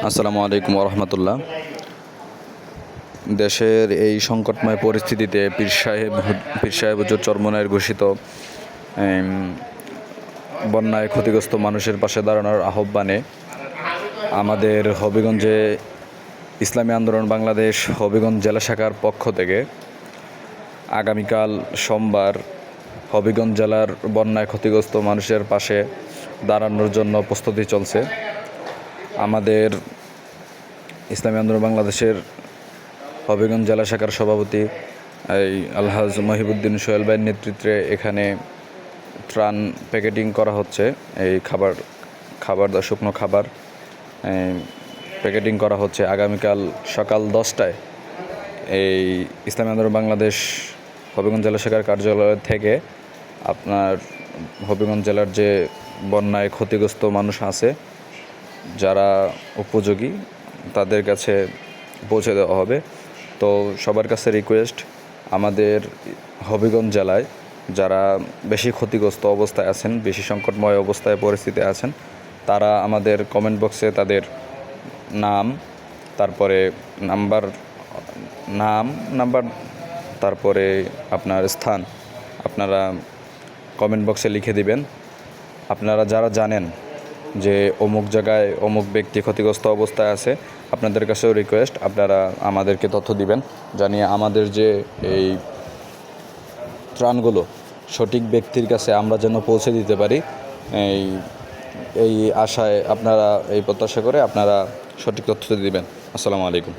আসসালামু আলাইকুম রহমতুল্লাহ। দেশের এই সংকটময় পরিস্থিতিতে পীর সাহেব হুজুর চরমনাইয়ের ঘোষিত বন্যায় ক্ষতিগ্রস্ত মানুষের পাশে দাঁড়ানোর আহ্বানে আমাদের হবিগঞ্জে ইসলামী আন্দোলন বাংলাদেশ হবিগঞ্জ জেলা শাখার পক্ষ থেকে আগামীকাল সোমবার হবিগঞ্জ জেলার বন্যায় ক্ষতিগ্রস্ত মানুষের পাশে দাঁড়ানোর জন্য প্রস্তুতি চলছে। আমাদের ইসলামী আন্দোলন বাংলাদেশের হবিগঞ্জ জেলা শাখার সভাপতি আলহাজ মহিবুদ্দিন সোহেল ভাইয়ের নেতৃত্বে এখানে ত্রাণ প্যাকেটিং করা হচ্ছে। এই খাবার শুকনো খাবার প্যাকেটিং করা হচ্ছে। আগামীকাল সকাল 10টায় এই ইসলামী আন্দোলন বাংলাদেশ হবিগঞ্জ জেলা শাখার কার্যালয় থেকে আপনার হবিগঞ্জ জেলার যে বন্যায় ক্ষতিগ্রস্ত মানুষ আছে যারা উপযোগী তাদের কাছে পৌঁছে দেওয়া হবে। তো সবার কাছে রিকোয়েস্ট, আমাদের হবিগঞ্জ জেলায় যারা বেশি ক্ষতিগ্রস্ত অবস্থায় আছেন, বেশি সংকটময় অবস্থায় পরিস্থিতি আছেন, তারা আমাদের কমেন্ট বক্সে তাদের নাম, তারপরে নাম্বার তারপরে আপনার স্থান আপনারা কমেন্ট বক্সে লিখে দিবেন। আপনারা যারা জানেন যে অমুক জায়গায় অমুক ব্যক্তি ক্ষতিগ্রস্ত অবস্থায় আছে, আপনাদের কাছেও রিকোয়েস্ট, আপনারা আমাদেরকে তথ্য দিবেন, জানিয়ে আমাদের যে এই ত্রাণগুলো সঠিক ব্যক্তির কাছে আমরা যেন পৌঁছে দিতে পারি, এই আশায় আপনারা, এই প্রত্যাশা করে আপনারা সঠিক তথ্য দিবেন। আসসালামু আলাইকুম।